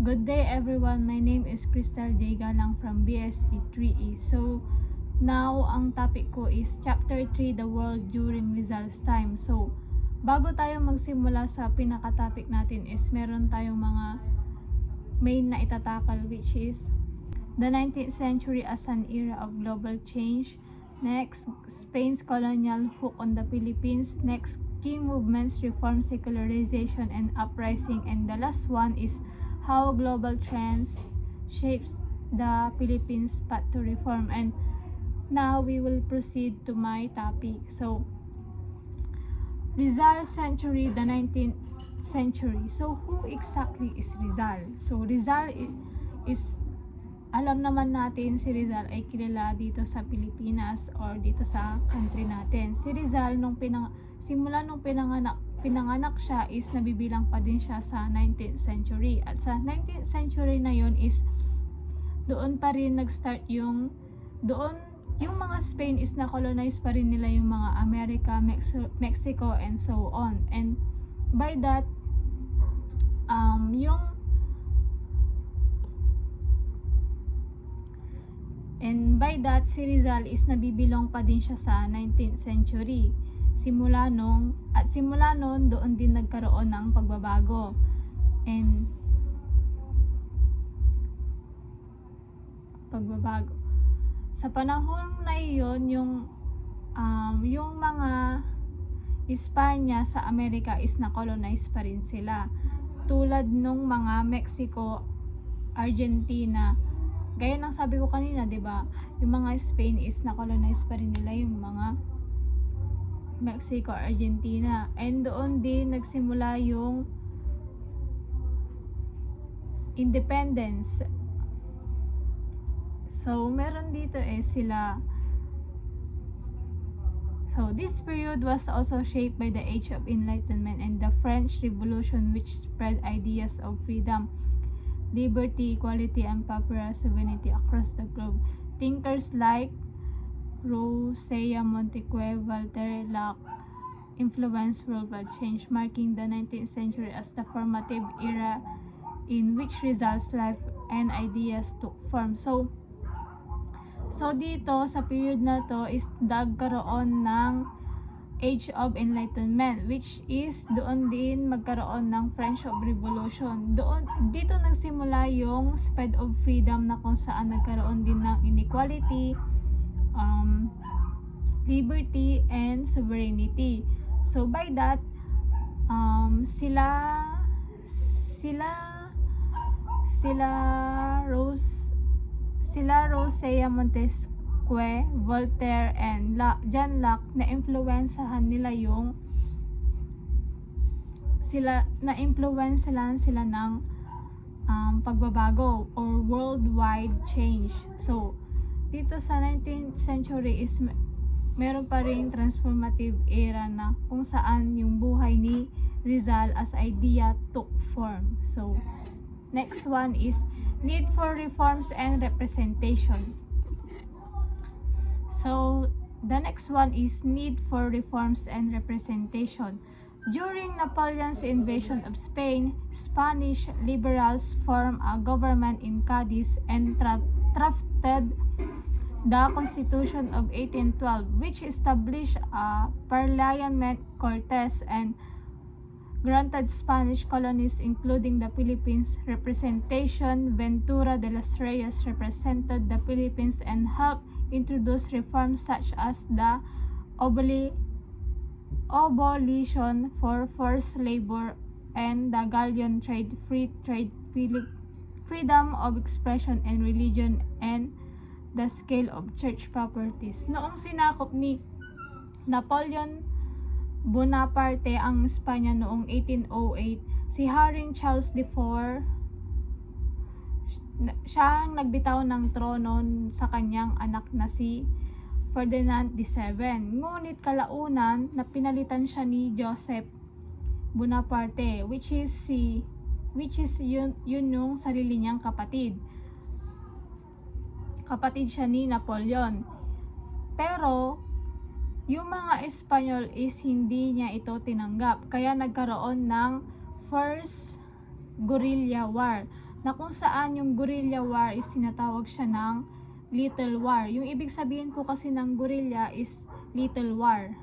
Good day everyone, my name is Crystal J. Galang from BSE 3E. So, now ang topic ko is Chapter 3, The World During Rizal's Time. So, bago tayo magsimula sa pinaka-topic natin is meron tayong mga main na itatakal, which is the 19th century as an era of global change. Next, Spain's colonial hook on the Philippines. Next, key movements, reform, secularization, and uprising. And the last one is how global trends shapes the Philippines path to reform. And now we will proceed to my topic. So, Rizal century, the 19th century. So, who exactly is Rizal? So, Rizal is alam naman natin si Rizal ay kilala dito sa Pilipinas or dito sa country natin. Si Rizal simula nung pinanganak siya is nabibilang pa din siya sa 19th century. At sa 19th century na yon is doon pa rin nag-start yung mga Spain is na-colonize pa rin nila yung mga America, Mexico, and so on. And by that, si Rizal is nabibilong pa din siya sa 19th century. Simula noon, doon din nagkaroon ng pagbabago. Sa panahon na iyon, yung mga Espanya sa Amerika is na-colonize pa rin sila. Tulad nung mga Mexico, Argentina. Gaya ng sabi ko kanina, 'di ba? Yung mga Spain is na-colonize pa rin nila yung mga Mexico, Argentina. And doon din nagsimula yung independence. So, meron dito sila. So, this period was also shaped by the Age of Enlightenment and the French Revolution, which spread ideas of freedom, liberty, equality, and popular sovereignty across the globe. Thinkers like Rousseau, Montesquieu, Voltaire, Locke influenced worldwide change, marking the 19th century as the formative era in which Rizal's life and ideas took form. So dito sa period na to is nagkaroon ng Age of Enlightenment, which is doon din magkaroon ng French Revolution. Dito nagsimula yung spread of freedom na kung saan nagkaroon din ng inequality, liberty, and sovereignty. So by that, sila Rousseau, Montesquieu, Voltaire, and John Locke na-influensahan nila sila ng pagbabago or worldwide change. So, dito sa 19th century is meron pa ring transformative era na kung saan yung buhay ni Rizal as idea took form. So, next one is need for reforms and representation. So, the next one is need for reforms and representation. During Napoleon's invasion of Spain, Spanish liberals formed a government in Cadiz and drafted the Constitution of 1812, which established a Parliament Cortes and granted Spanish colonies, including the Philippines, representation. Ventura de los Reyes represented the Philippines and helped introduce reforms such as the abolition for forced labor and the galleon trade, free trade, freedom of expression and religion, and the scale of church properties. Noong sinakop ni Napoleon Bonaparte ang Espanya noong 1808, si Haring Charles IV siya ang nagbitaw ng trono sa kanyang anak na si Ferdinand VII. Ngunit kalaunan na pinalitan siya ni Joseph Bonaparte, which is yun yung sarili niyang kapatid. Kapatid siya ni Napoleon. Pero yung mga Espanyol is hindi niya ito tinanggap. Kaya nagkaroon ng First Guerrilla War. na kung saan yung guerrilla war is sinatawag siya ng Little War. Yung ibig sabihin po kasi ng guerrilla is Little War.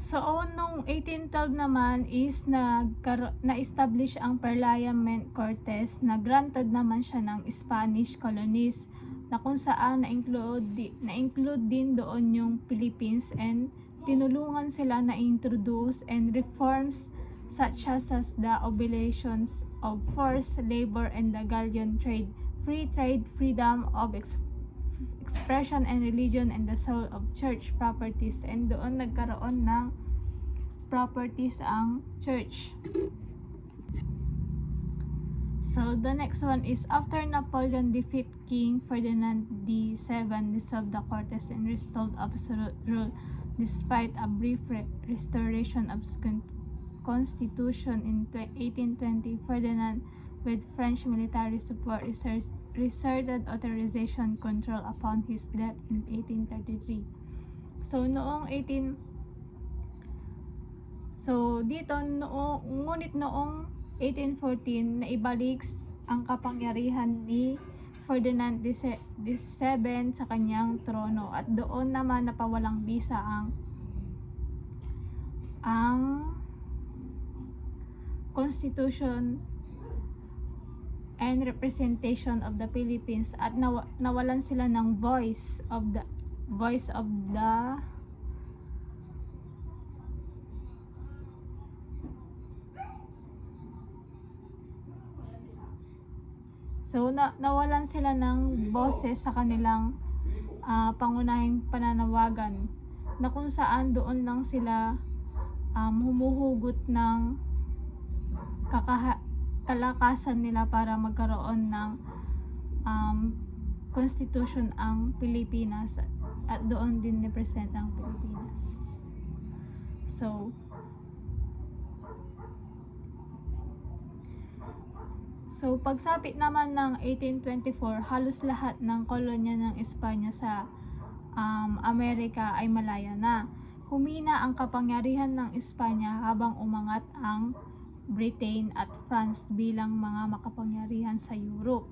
So, noong 1812 naman is na-establish ang Parliament Cortes na granted naman siya ng Spanish colonies na kung saan na-include din doon yung Philippines, and tinulungan sila na introduce and reforms such as the abolitions of forced labor and the galleon trade, free trade, freedom of expression and religion, and the sale of church properties. And doon nagkaroon ng properties ang church. So the next one is after Napoleon defeat King Ferdinand VII dissolved the Cortes and restored absolute rule despite a brief restoration of constitution in 1820. Ferdinand, with French military support, reserted authorization control upon his death in 1833. Ngunit noong 1814 naibalik ang kapangyarihan ni Ferdinand VII sa kanyang trono, at doon naman napawalang bisa ang Constitution and representation of the Philippines, at nawalan sila ng voice of the nawalan sila ng boses sa kanilang pangunahing pananawagan, na kung saan doon lang sila humuhugot ng kalakasan nila para magkaroon ng constitution ang Pilipinas, at doon din represent ang Pilipinas. So pagsapit naman ng 1824, halos lahat ng kolonya ng Espanya sa Amerika ay malaya na. Humina ang kapangyarihan ng Espanya habang umangat ang Britain at France bilang mga makapangyarihan sa Europe.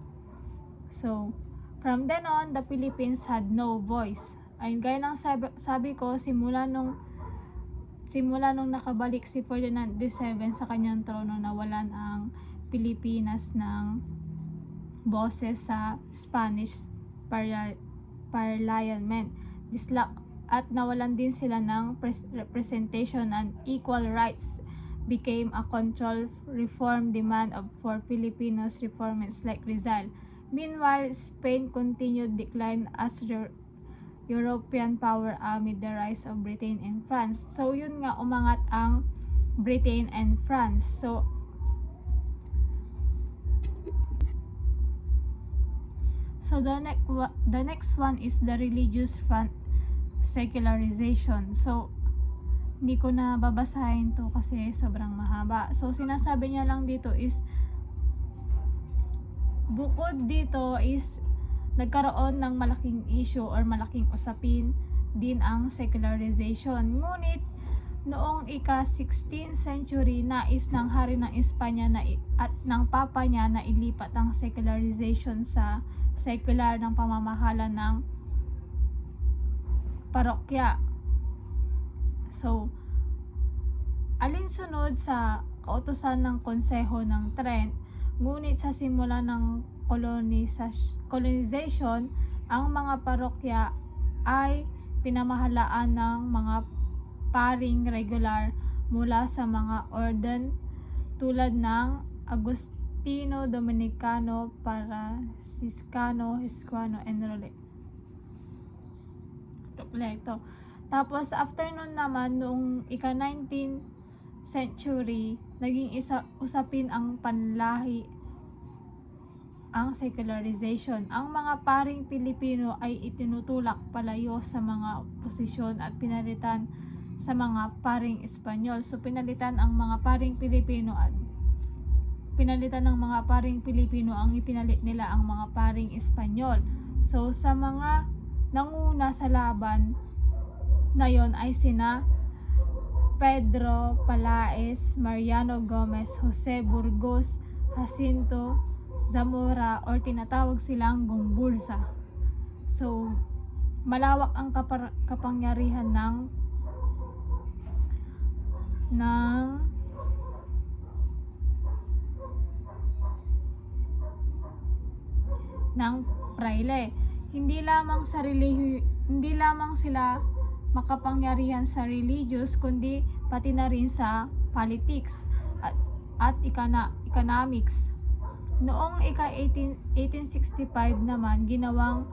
So, from then on, the Philippines had no voice. Ayun, gaya ng sabi ko, simula nung nakabalik si Ferdinand VII sa kanyang trono, nawalan ang Pilipinas ng boses sa Spanish Parliament. At nawalan din sila ng representation, and equal rights became a control reform demand for Filipinos reformists like Rizal. Meanwhile, Spain continued decline as European power amid the rise of Britain and France. So yun nga, umangat ang Britain and France. So the next one is the religious front secularization. So hindi ko na babasahin to kasi sobrang mahaba. So sinasabi niya lang dito is bukod dito is nagkaroon ng malaking issue or malaking usapin din ang secularization. Ngunit noong ika-16th century, nais ng hari ng Espanya at ng papa niya na ilipat ang secularization sa secular ng pamamahala ng parokya. So, alinsunod sa kautusan ng Konseho ng Trent, ngunit sa simula ng colonization, ang mga parokya ay pinamahalaan ng mga paring regular mula sa mga orden tulad ng Agustino, Dominicano, Franciscano, Hispano, and Roleto. Tapos after nun naman, noong ika-19th century, naging usapin ang panlahi ang secularization. Ang mga paring Pilipino ay itinutulak palayo sa mga posisyon at pinalitan sa mga paring Espanyol. So pinalitan ng mga paring Pilipino ang ipinalit nila ang mga paring Espanyol. So sa mga nanguna sa laban na yon ay sina Pedro Palaez, Mariano Gomez, Jose Burgos, Jacinto Zamora, or tinatawag silang Gumbursa. So, malawak ang kapangyarihan ng praile. Hindi lamang sila makapangyarihan sa religious, kundi pati na rin sa politics at economics. Noong ika-1865 naman, ginawang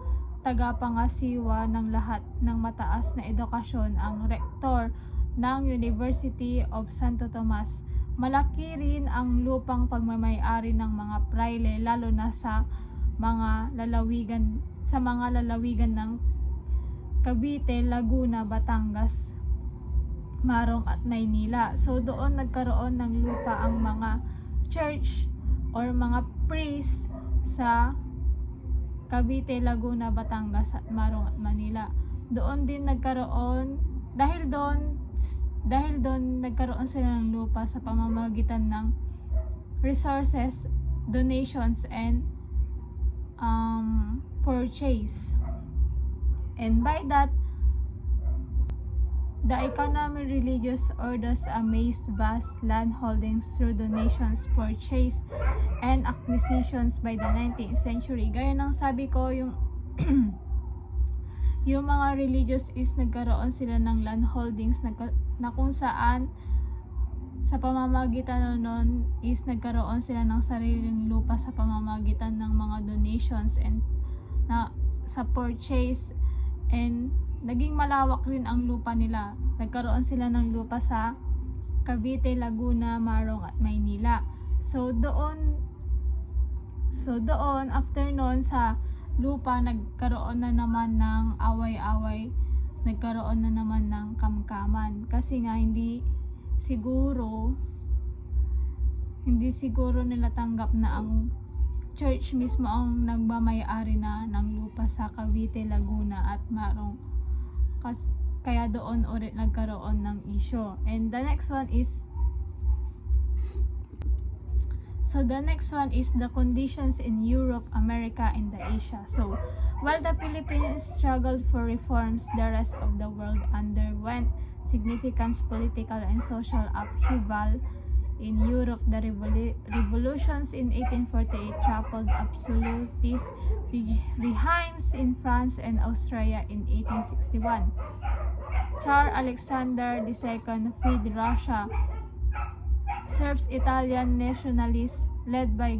tagapangasiwa ng lahat ng mataas na edukasyon ang rektor ng University of Santo Tomas. Malaki rin ang lupang pagmamay-ari ng mga praile, lalo na sa mga lalawigan ng Cavite, Laguna, Batangas, Marong at Maynila. So doon nagkaroon ng lupa ang mga church or mga priest sa Cavite, Laguna, Batangas at Marong at Manila. Doon din nagkaroon, dahil doon nagkaroon sila ng lupa sa pamamagitan ng resources, donations, and purchase. And by that, the economy religious orders amassed vast land holdings through donations, purchase, and acquisitions by the 19th century. Gaya ng sabi ko, yung yung mga religious is nagkaroon sila ng land holdings na kung saan sa pamamagitan nun is nagkaroon sila ng sariling lupa sa pamamagitan ng mga donations and sa purchase, and naging malawak rin ang lupa nila. Nagkaroon sila ng lupa sa Cavite, Laguna, Marong at Maynila. So doon after noon sa lupa, nagkaroon na naman ng away-away, nagkaroon na naman ng kamkaman, kasi nga hindi siguro nila tanggap na ang church mismo ang nagmamay-ari na ng lupa sa Cavite, Laguna at Marong. Kaya doon ulit nagkaroon ng issue. And the next one is the conditions in Europe, America, and the Asia. So, while the Philippines struggled for reforms, the rest of the world underwent significant political and social upheaval. In Europe, the revolutions in 1848 toppled absolutist regimes in France and Austria in 1861. Tsar Alexander II freed Russia. Serfs, Italian nationalists led by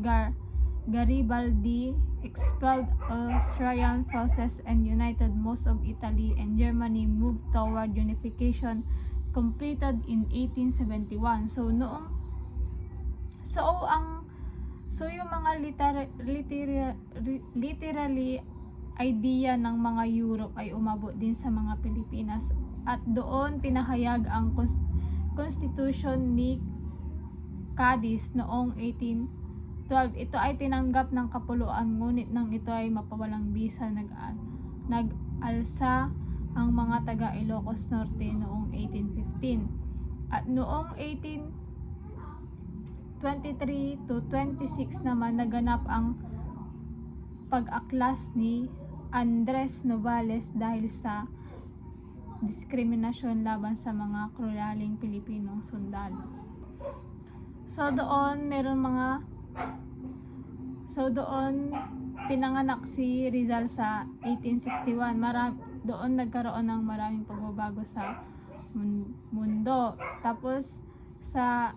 Garibaldi expelled Austrian forces and united most of Italy, and Germany moved toward unification, completed in 1871. So yung mga literally idea ng mga Europe ay umabot din sa mga Pilipinas, at doon pinahayag ang Constitution ni Cadiz noong 1812. Ito ay tinanggap ng kapuluan, ngunit nang ito ay mapawalang bisa, nag-alsa ang mga taga Ilocos Norte noong 1815. At noong 1823 to 26 naman, naganap ang pag-aklas ni Andres Novales dahil sa diskriminasyon laban sa mga krulaling Pilipinong sundalo. So doon pinanganak si Rizal sa 1861. Doon nagkaroon ng maraming pagbabago sa mundo. Tapos sa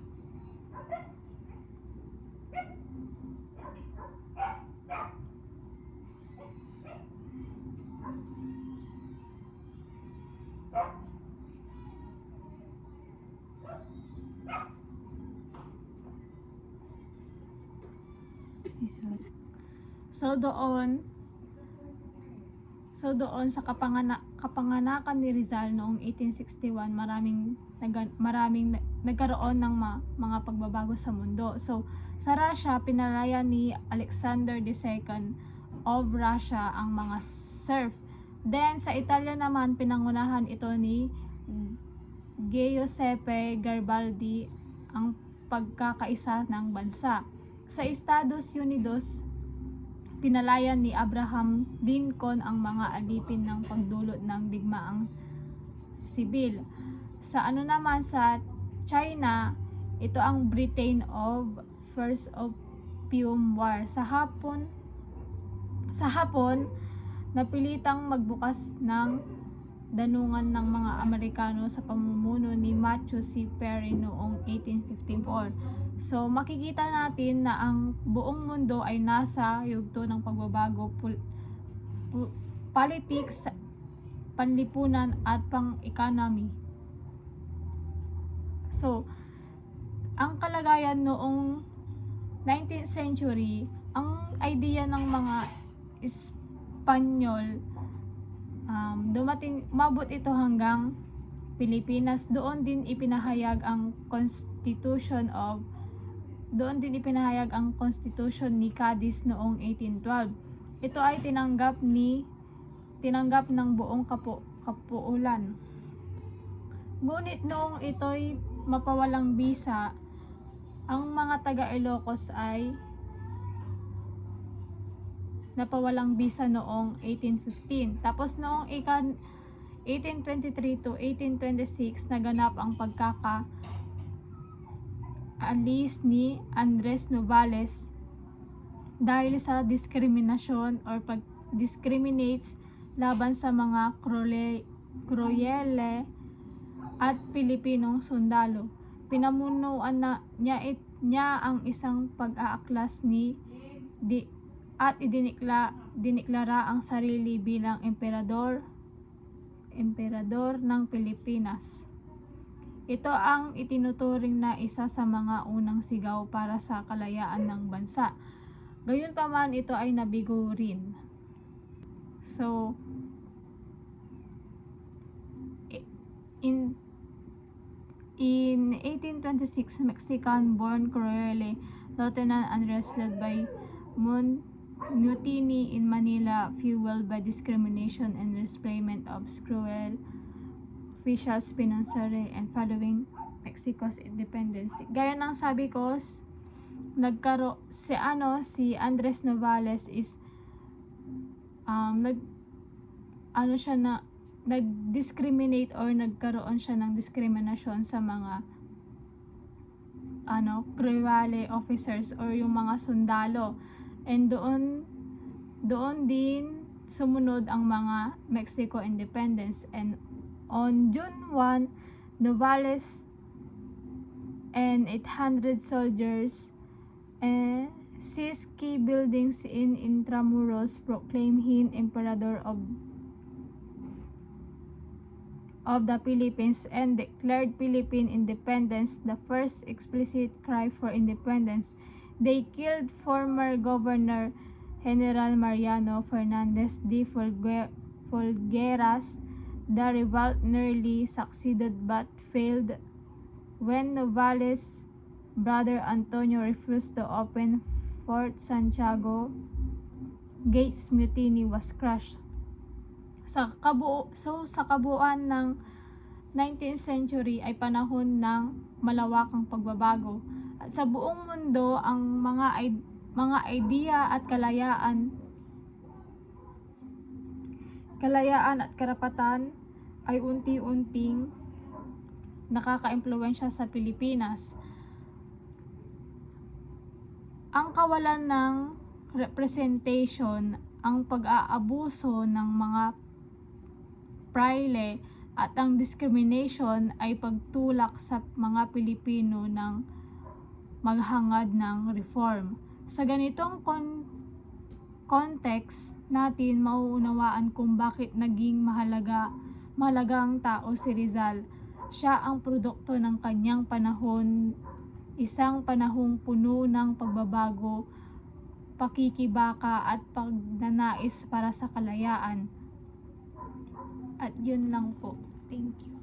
sa kapanganakan ni Rizal noong 1861, maraming nagkaroon ng mga pagbabago sa mundo. So sa Russia, pinalaya ni Alexander II of Russia ang mga serf. Then sa Italia naman, pinangunahan ito ni Giuseppe Garibaldi ang pagkakaisa ng bansa. Sa Estados Unidos, pinalayan ni Abraham Lincoln ang mga alipin ng pagdulot ng digmaang sibil. Sa sa China, ito ang Britain of First Opium War. Sa Hapon, napilitang magbukas ng danungan ng mga Amerikano sa pamumuno ni Matthew C. Perry noong 1854. So makikita natin na ang buong mundo ay nasa yugto ng pagbabago, politics, panlipunan at pang-economy. So ang kalagayan noong 19th century, ang idea ng mga Espanyol, umabot ito hanggang Pilipinas. Doon din ipinahayag ang Constitution ni Cadiz noong 1812. Ito ay tinanggap ng buong kapuulan. Ngunit noong ito'y mapawalang bisa, ang mga taga Ilocos ay napawalang bisa noong 1815. Tapos noong 1823 to 1826 naganap ang pagkakaalis ni Andres Novales dahil sa diskriminasyon or pag-discriminates laban sa mga Kroyele at Pilipinong sundalo. Pinamunuan niya ang isang pag-aaklas at diniklara ang sarili bilang emperador ng Pilipinas. Ito ang itinuturing na isa sa mga unang sigaw para sa kalayaan ng bansa. Gayunpaman, ito ay nabigo rin. So, in 1826, Mexican-born Kroyele Lieutenant Andres led by mutiny in Manila fueled by discrimination and restraint of cruel officials Pinoy and following Mexico's independence. Gaya ng sabi ko, si Andres Novales is nag-discriminate or nagkaroon siya ng diskriminasyon sa mga Kroyele officers or yung mga sundalo. And doon din sumunod ang mga Mexico independence. And on June 1, Novales and 800 soldiers seized key buildings in Intramuros, proclaimed him Emperor of the Philippines, and declared Philippine independence, the first explicit cry for independence. They killed former Governor General Mariano Fernandez de Folgueras. The revolt nearly succeeded but failed when Novales' brother Antonio refused to open Fort Santiago. Gates mutiny was crushed. Sa kabuuan ng 19th century ay panahon ng malawakang pagbabago. At sa buong mundo, ang mga idea at kalayaan at karapatan ay unti-unting nakaka-impluwensya sa Pilipinas. Ang kawalan ng representation, ang pag-aabuso ng mga praile at ang discrimination ay pagtulak sa mga Pilipino ng maghangad ng reform. Sa ganitong context natin mauunawaan kung bakit naging mahalagang tao si Rizal. Siya ang produkto ng kanyang panahon, isang panahong puno ng pagbabago, pakikibaka at pagnanais para sa kalayaan. At yun lang po. Thank you.